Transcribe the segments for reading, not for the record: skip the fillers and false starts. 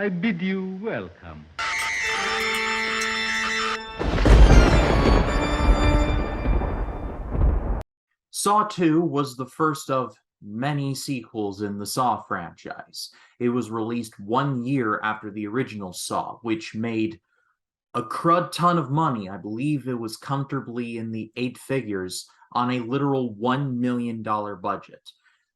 I bid you welcome. Saw II was the first of many sequels in the Saw franchise. It was released 1 year after the original Saw, which made a crud ton of money. I believe it was comfortably in the 8 figures on a literal $1 million budget.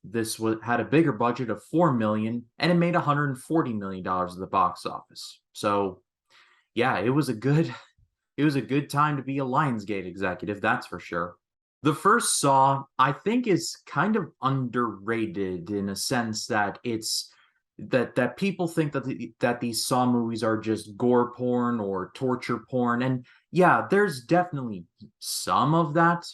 This had a bigger budget of $4 million, and it made $140 million at the box office. So, yeah, it was a good time to be a Lionsgate executive, that's for sure. The first Saw, I think, is kind of underrated in a sense that that people think that these Saw movies are just gore porn or torture porn, and yeah, there's definitely some of that.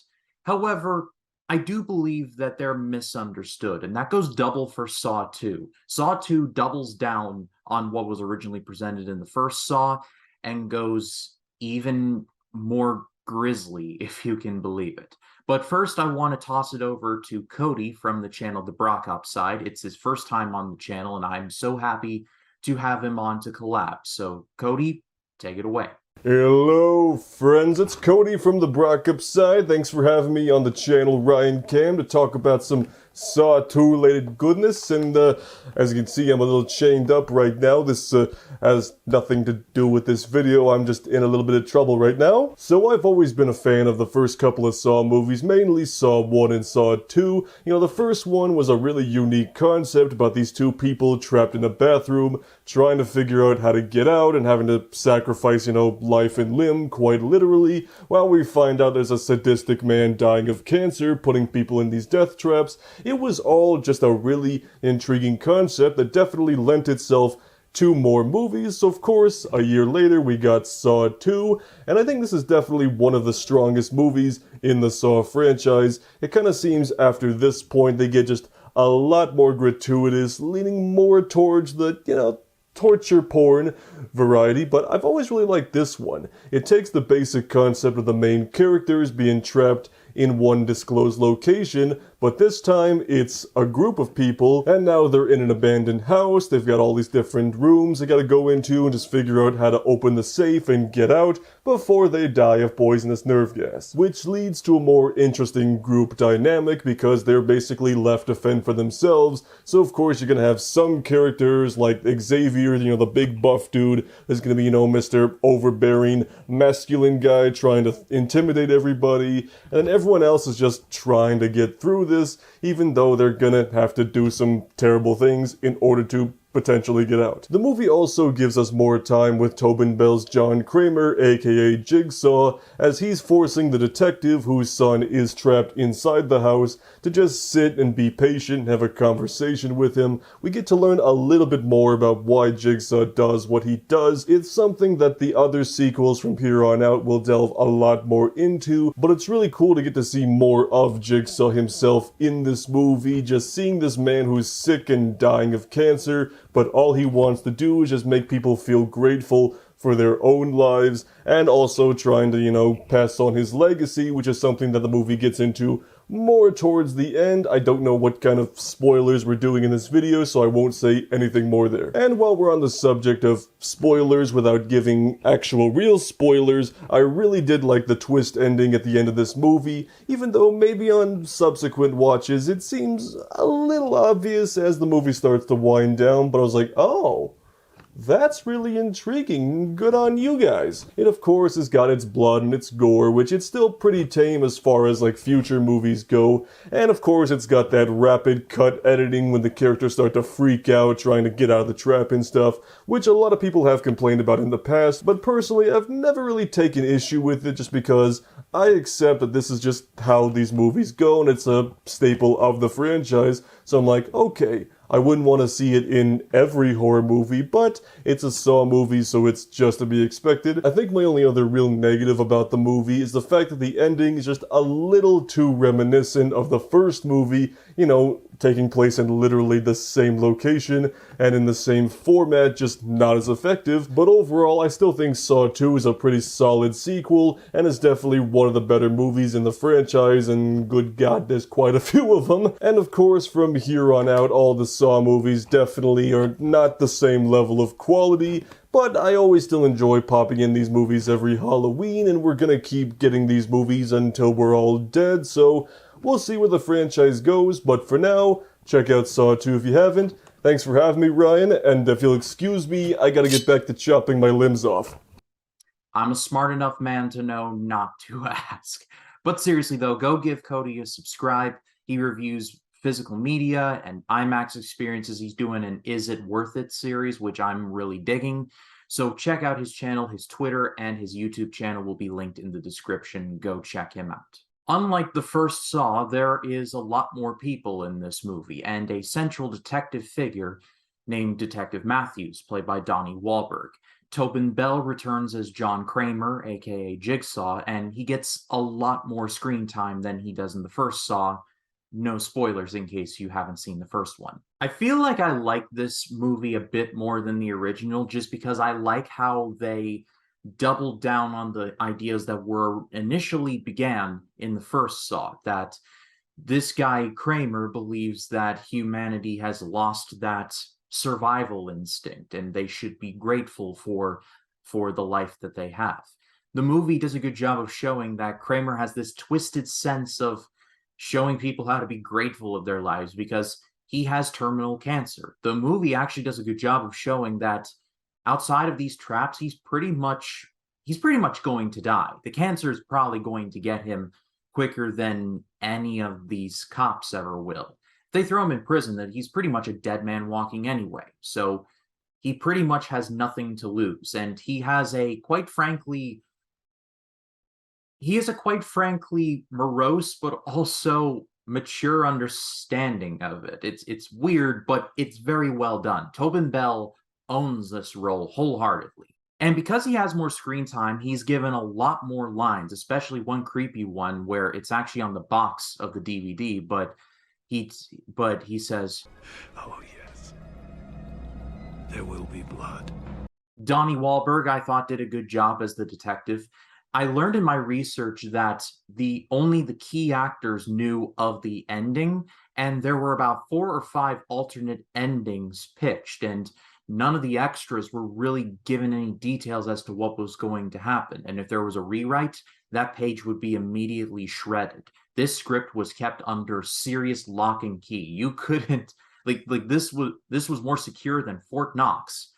However, I do believe that they're misunderstood, and that goes double for Saw 2. Saw 2 doubles down on what was originally presented in the first Saw and goes even more grisly, if you can believe it. But first, I want to toss it over to Cody from the channel The Brock Upside. It's his first time on the channel, and I'm so happy to have him on to collab. So, Cody, take it away. Hello friends, it's Cody from the Brock Upside. Thanks for having me on the channel Ryan Cam to talk about some Saw 2 related goodness, and as you can see, I'm a little chained up right now. This has nothing to do with this video. I'm just in a little bit of trouble right now. So I've always been a fan of the first couple of Saw movies, mainly Saw 1 and Saw 2. You know, the first one was a really unique concept about these two people trapped in a bathroom trying to figure out how to get out and having to sacrifice, you know, life and limb, quite literally, while we find out there's a sadistic man dying of cancer, putting people in these death traps. It was all just a really intriguing concept that definitely lent itself to more movies. So of course, a year later we got Saw 2, and I think this is definitely one of the strongest movies in the Saw franchise. It kind of seems after this point they get just a lot more gratuitous, leaning more towards the, you know, torture porn variety, but I've always really liked this one. It takes the basic concept of the main characters being trapped in one disclosed location, but this time it's a group of people, and now they're in an abandoned house. They've got all these different rooms they gotta go into and just figure out how to open the safe and get out before they die of poisonous nerve gas, which leads to a more interesting group dynamic because they're basically left to fend for themselves. So of course you're gonna have some characters like Xavier, you know, the big buff dude, is gonna be, you know, Mr. overbearing masculine guy trying to intimidate everybody, and everyone else is just trying to get through this, even though they're gonna have to do some terrible things in order to potentially get out. The movie also gives us more time with Tobin Bell's John Kramer, aka Jigsaw, as he's forcing the detective whose son is trapped inside the house to just sit and be patient and have a conversation with him. We get to learn a little bit more about why Jigsaw does what he does. It's something that the other sequels from here on out will delve a lot more into, but it's really cool to get to see more of Jigsaw himself in this movie, just seeing this man who's sick and dying of cancer, but all he wants to do is just make people feel grateful for their own lives, and also trying to, you know, pass on his legacy, which is something that the movie gets into more towards the end. I don't know what kind of spoilers we're doing in this video, so I won't say anything more there. And while we're on the subject of spoilers without giving actual real spoilers, I really did like the twist ending at the end of this movie, even though maybe on subsequent watches it seems a little obvious as the movie starts to wind down, but I was like, oh, that's really intriguing. Good on you guys. It of course has got its blood and its gore, which it's still pretty tame as far as like future movies go. And of course it's got that rapid cut editing when the characters start to freak out trying to get out of the trap and stuff, which a lot of people have complained about in the past, but personally I've never really taken issue with it just because I accept that this is just how these movies go and it's a staple of the franchise. So I'm like, okay, I wouldn't want to see it in every horror movie, but it's a Saw movie, so it's just to be expected. I think my only other real negative about the movie is the fact that the ending is just a little too reminiscent of the first movie. taking place in literally the same location and in the same format, just not as effective. But overall, I still think Saw 2 is a pretty solid sequel, and is definitely one of the better movies in the franchise, and good God, there's quite a few of them. And of course, from here on out, all the Saw movies definitely are not the same level of quality, but I always still enjoy popping in these movies every Halloween, and we're gonna keep getting these movies until we're all dead, so we'll see where the franchise goes. But for now, check out Saw 2 if you haven't. Thanks for having me, Ryan, and if you'll excuse me, I gotta get back to chopping my limbs off. I'm a smart enough man to know not to ask. But seriously, though, go give Cody a subscribe. He reviews physical media and IMAX experiences. He's doing an Is It Worth It series, which I'm really digging. So check out his channel. His Twitter and his YouTube channel will be linked in the description. Go check him out. Unlike the first Saw, there is a lot more people in this movie, and a central detective figure named Detective Matthews, played by Donnie Wahlberg. Tobin Bell returns as John Kramer, aka Jigsaw, and he gets a lot more screen time than he does in the first Saw. No spoilers in case you haven't seen the first one. I feel like I like this movie a bit more than the original, just because I like how they doubled down on the ideas that were initially began in the first Saw, that this guy Kramer believes that humanity has lost that survival instinct and they should be grateful for the life that they have. The movie does a good job of showing that Kramer has this twisted sense of showing people how to be grateful of their lives because he has terminal cancer. The movie actually does a good job of showing that outside of these traps, he's pretty much going to die. The cancer is probably going to get him quicker than any of these cops ever will. If they throw him in prison, then he's pretty much a dead man walking anyway. So he pretty much has nothing to lose, and he has a quite frankly morose but also mature understanding of it. It's weird, but it's very well done. Tobin Bell owns this role wholeheartedly. And because he has more screen time, he's given a lot more lines, especially one creepy one where it's actually on the box of the DVD, but he says, "Oh yes, there will be blood." Donnie Wahlberg, I thought, did a good job as the detective. I learned in my research that only the key actors knew of the ending, and there were about 4 or 5 alternate endings pitched, and none of the extras were really given any details as to what was going to happen. And if there was a rewrite, that page would be immediately shredded. This script was kept under serious lock and key. You couldn't this was more secure than Fort Knox.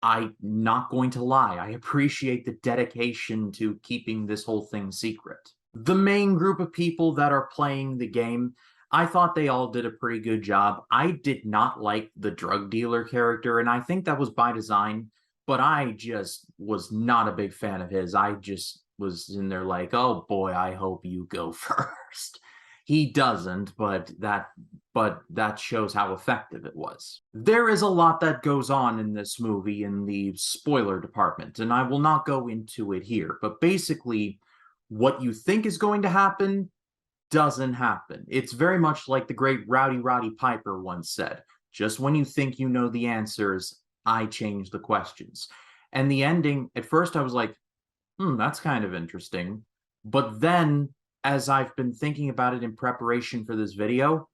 I'm not going to lie, I appreciate the dedication to keeping this whole thing secret. The main group of people that are playing the game, I thought they all did a pretty good job. I did not like the drug dealer character, and I think that was by design, but I just was not a big fan of his. I just was in there like, oh boy, I hope you go first. He doesn't, but that shows how effective it was. There is a lot that goes on in this movie in the spoiler department, and I will not go into it here, but basically, what you think is going to happen doesn't happen. It's very much like the great Rowdy Roddy Piper once said, just when you think you know the answers, I change the questions. And the ending, at first I was like, that's kind of interesting. But then, as I've been thinking about it in preparation for this video,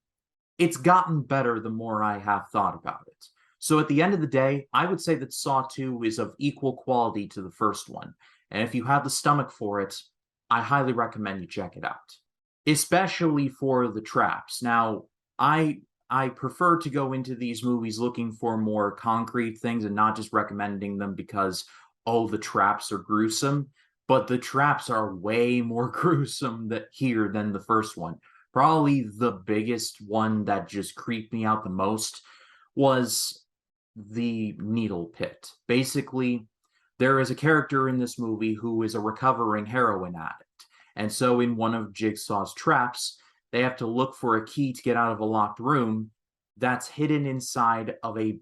it's gotten better the more I have thought about it. So at the end of the day, I would say that Saw 2 is of equal quality to the first one. And if you have the stomach for it, I highly recommend you check it out. Especially for the traps. Now, I prefer to go into these movies looking for more concrete things and not just recommending them because, oh, the traps are gruesome. But the traps are way more gruesome here than the first one. Probably the biggest one that just creeped me out the most was the needle pit. Basically, there is a character in this movie who is a recovering heroin addict. And so in one of Jigsaw's traps, they have to look for a key to get out of a locked room that's hidden inside of a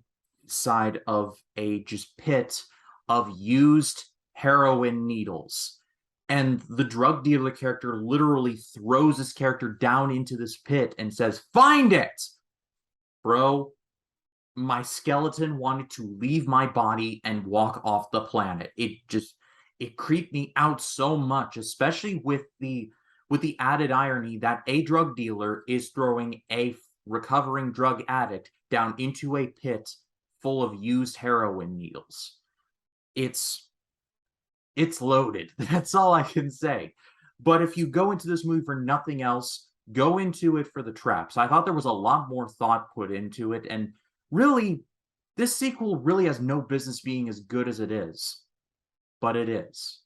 just pit of used heroin needles. And the drug dealer character literally throws his character down into this pit and says, "Find it!" Bro, my skeleton wanted to leave my body and walk off the planet. It creeped me out so much, especially with the added irony that a drug dealer is throwing a recovering drug addict down into a pit full of used heroin needles. It's loaded. That's all I can say. But if you go into this movie for nothing else, go into it for the traps. I thought there was a lot more thought put into it, and really, this sequel really has no business being as good as it is. But it is.